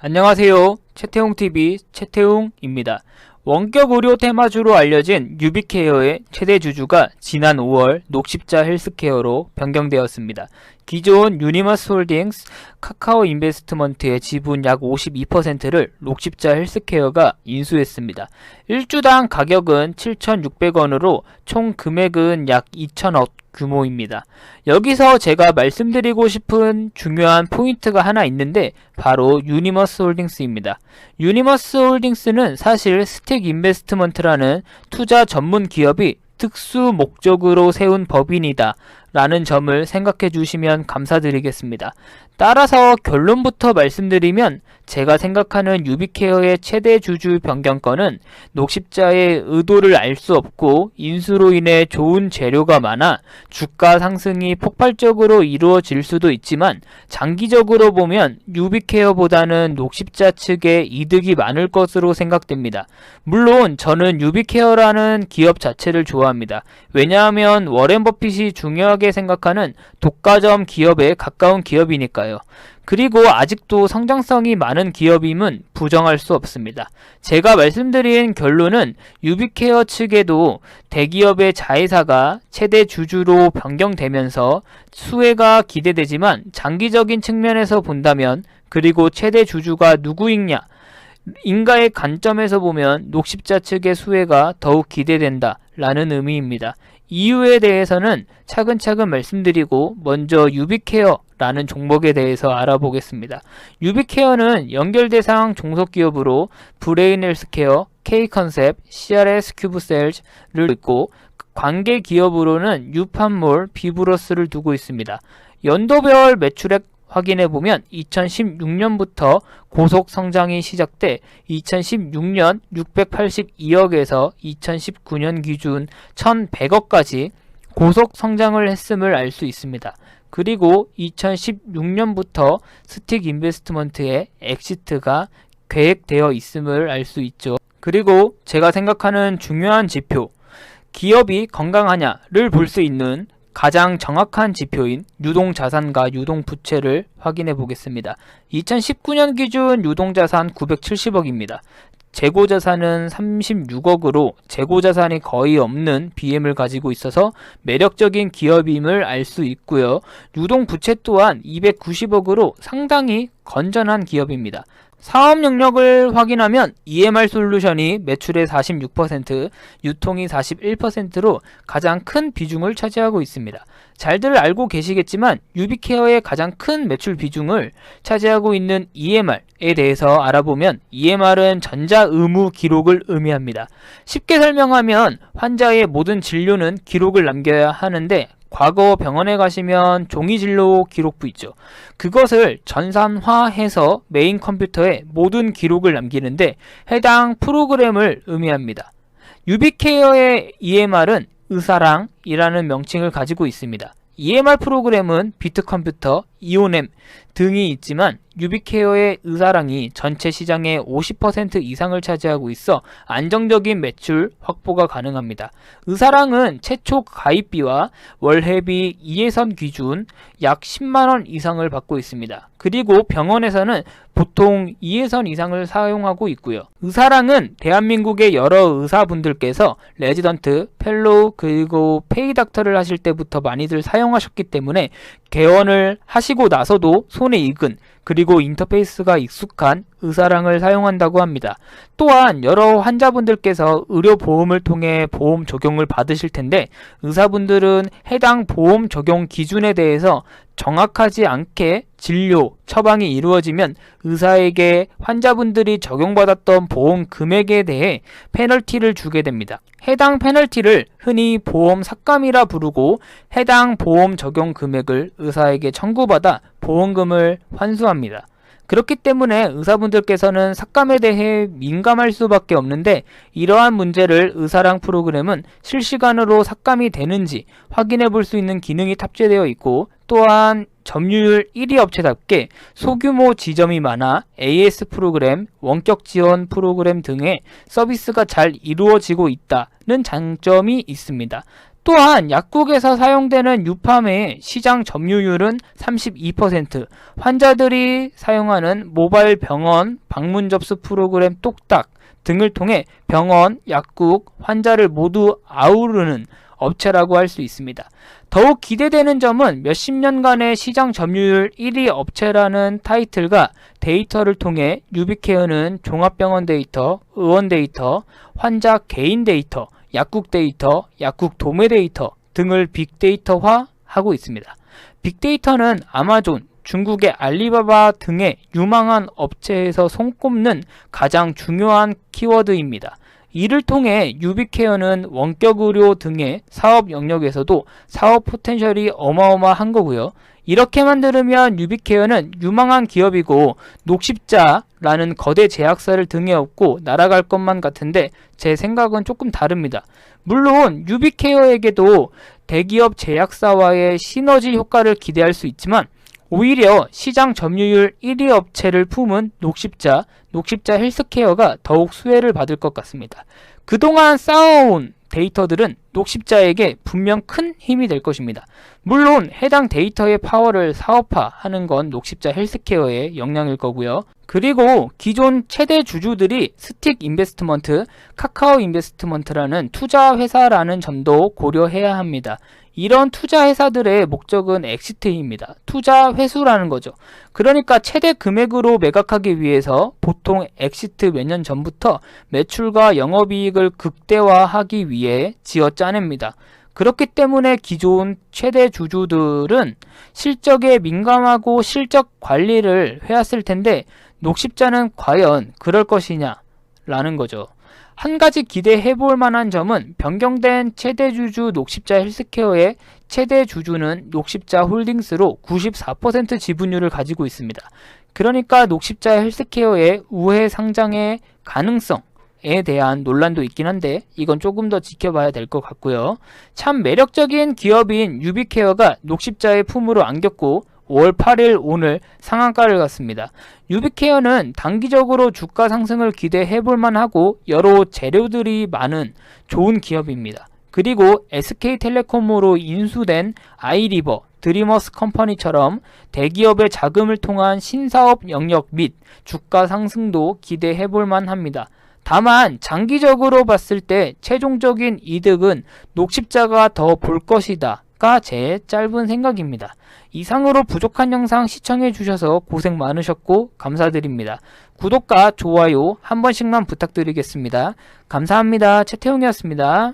안녕하세요. 채태웅TV 채태웅입니다. 원격 의료 테마주로 알려진 유비케어의 최대 주주가 지난 5월 녹십자 헬스케어로 변경되었습니다. 기존 유니머스 홀딩스 카카오 인베스트먼트의 지분 약 52%를 녹십자 헬스케어가 인수했습니다. 1주당 가격은 7,600원으로 총 금액은 약 2,000억 규모입니다. 여기서 제가 말씀드리고 싶은 중요한 포인트가 하나 있는데 바로 유니머스 홀딩스입니다. 유니머스 홀딩스는 사실 스택 인베스트먼트라는 투자 전문 기업이 특수 목적으로 세운 법인이다 라는 점을 생각해 주시면 감사드리겠습니다. 따라서 결론부터 말씀드리면 제가 생각하는 유비케어의 최대 주주 변경건은 녹십자의 의도를 알 수 없고 인수로 인해 좋은 재료가 많아 주가 상승이 폭발적으로 이루어질 수도 있지만 장기적으로 보면 유비케어보다는 녹십자 측에 이득이 많을 것으로 생각됩니다. 물론 저는 유비케어라는 기업 자체를 좋아합니다. 왜냐하면 워렌 버핏이 중요하게 생각하는 독과점 기업에 가까운 기업이니까요. 그리고 아직도 성장성이 많은 기업임은 부정할 수 없습니다. 제가 말씀드린 결론은 유비케어 측에도 대기업의 자회사가 최대 주주로 변경되면서 수혜가 기대되지만 장기적인 측면에서 본다면 그리고 최대 주주가 누구이냐 인가의 관점에서 보면 녹십자 측의 수혜가 더욱 기대된다 라는 의미입니다. 이유에 대해서는 차근차근 말씀드리고 먼저 유비케어라는 종목에 대해서 알아보겠습니다. 유비케어는 연결대상 종속기업으로 브레인 헬스케어, K컨셉, CRS 큐브셀즈를 있고 관계 기업으로는 유판몰, 비브러스를 두고 있습니다. 연도별 매출액 확인해보면 2016년부터 고속 성장이 시작돼 2016년 682억에서 2019년 기준 1100억까지 고속 성장을 했음을 알 수 있습니다. 그리고 2016년부터 스틱 인베스트먼트의 엑시트가 계획되어 있음을 알 수 있죠. 그리고 제가 생각하는 중요한 지표, 기업이 건강하냐를 볼 수 있는 가장 정확한 지표인 유동자산과 유동부채를 확인해 보겠습니다. 2019년 기준 유동자산 970억입니다. 재고자산은 36억으로 재고자산이 거의 없는 BM을 가지고 있어서 매력적인 기업임을 알 수 있고요. 유동부채 또한 290억으로 상당히 건전한 기업입니다. 사업 영역을 확인하면 EMR 솔루션이 매출의 46%, 유통이 41%로 가장 큰 비중을 차지하고 있습니다. 잘들 알고 계시겠지만 유비케어의 가장 큰 매출 비중을 차지하고 있는 EMR에 대해서 알아보면 EMR은 전자 의무 기록을 의미합니다. 쉽게 설명하면 환자의 모든 진료는 기록을 남겨야 하는데 과거 병원에 가시면 종이진료 기록부 있죠. 그것을 전산화해서 메인 컴퓨터에 모든 기록을 남기는데 해당 프로그램을 의미합니다. 유비케어의 EMR은 의사랑이라는 명칭을 가지고 있습니다. EMR 프로그램은 비트컴퓨터, 이오넴 등이 있지만 유비케어의 의사랑이 전체 시장의 50% 이상을 차지하고 있어 안정적인 매출 확보가 가능합니다. 의사랑은 최초 가입비와 월회비 이해선 기준 약 10만원 이상을 받고 있습니다. 그리고 병원에서는 보통 이해선 이상을 사용하고 있고요. 의사랑은 대한민국의 여러 의사분들께서 레지던트, 펠로우 그리고 페이닥터를 하실 때부터 많이들 사용하셨기 때문에 개원을 하시고 나서도 손에 익은 그리고 인터페이스가 익숙한 의사랑을 사용한다고 합니다. 또한 여러 환자분들께서 의료보험을 통해 보험 적용을 받으실 텐데 의사분들은 해당 보험 적용 기준에 대해서 정확하지 않게 진료, 처방이 이루어지면 의사에게 환자분들이 적용받았던 보험 금액에 대해 페널티를 주게 됩니다. 해당 페널티를 흔히 보험 삭감이라 부르고 해당 보험 적용 금액을 의사에게 청구받아 보험금을 환수합니다. 그렇기 때문에 의사분들께서는 삭감에 대해 민감할 수밖에 없는데 이러한 문제를 의사랑 프로그램은 실시간으로 삭감이 되는지 확인해 볼 수 있는 기능이 탑재되어 있고 또한 점유율 1위 업체답게 소규모 지점이 많아 AS 프로그램, 원격 지원 프로그램 등의 서비스가 잘 이루어지고 있다는 장점이 있습니다. 또한 약국에서 사용되는 유팜의 시장 점유율은 32%, 환자들이 사용하는 모바일 병원 방문 접수 프로그램 똑딱 등을 통해 병원, 약국, 환자를 모두 아우르는 업체라고 할 수 있습니다. 더욱 기대되는 점은 몇십 년간의 시장 점유율 1위 업체라는 타이틀과 데이터를 통해 유비케어는 종합병원 데이터, 의원 데이터, 환자 개인 데이터, 약국 데이터, 약국 도매 데이터 등을 빅데이터화하고 있습니다. 빅데이터는 아마존, 중국의 알리바바 등의 유망한 업체에서 손꼽는 가장 중요한 키워드입니다. 이를 통해 유비케어는 원격의료 등의 사업 영역에서도 사업 포텐셜이 어마어마한 거고요. 이렇게 만들면 유비케어는 유망한 기업이고 녹십자라는 거대 제약사를 등에 업고 날아갈 것만 같은데 제 생각은 조금 다릅니다. 물론 유비케어에게도 대기업 제약사와의 시너지 효과를 기대할 수 있지만 오히려 시장 점유율 1위 업체를 품은 녹십자 헬스케어가 더욱 수혜를 받을 것 같습니다. 그동안 쌓아온 데이터들은 녹십자에게 분명 큰 힘이 될 것입니다. 물론 해당 데이터의 파워를 사업화하는 건 녹십자 헬스케어의 역량일 거고요. 그리고 기존 최대 주주들이 스틱 인베스트먼트, 카카오 인베스트먼트라는 투자 회사라는 점도 고려해야 합니다. 이런 투자 회사들의 목적은 엑시트입니다. 투자 회수라는 거죠. 그러니까 최대 금액으로 매각하기 위해서 보통 엑시트 몇 년 전부터 매출과 영업이익을 극대화하기 위해 지어 짜냅니다. 그렇기 때문에 기존 최대 주주들은 실적에 민감하고 실적 관리를 해왔을 텐데 녹십자는 과연 그럴 것이냐 라는 거죠. 한 가지 기대해 볼 만한 점은 변경된 최대 주주 녹십자 헬스케어의 최대 주주는 녹십자 홀딩스로 94% 지분율을 가지고 있습니다. 그러니까 녹십자 헬스케어의 우회 상장의 가능성에 대한 논란도 있긴 한데 이건 조금 더 지켜봐야 될 것 같고요. 참 매력적인 기업인 유비케어가 녹십자의 품으로 안겼고 5월 8일 오늘 상한가를 갔습니다. 유비케어는 단기적으로 주가 상승을 기대해 볼 만하고 여러 재료들이 많은 좋은 기업입니다. 그리고 SK텔레콤으로 인수된 아이리버, 드리머스 컴퍼니처럼 대기업의 자금을 통한 신사업 영역 및 주가 상승도 기대해 볼 만합니다. 다만 장기적으로 봤을 때 최종적인 이득은 녹십자가 더 볼 것이다 가 제 짧은 생각입니다. 이상으로 부족한 영상 시청해 주셔서 고생 많으셨고 감사드립니다. 구독과 좋아요 한 번씩만 부탁드리겠습니다. 감사합니다. 최태웅이었습니다.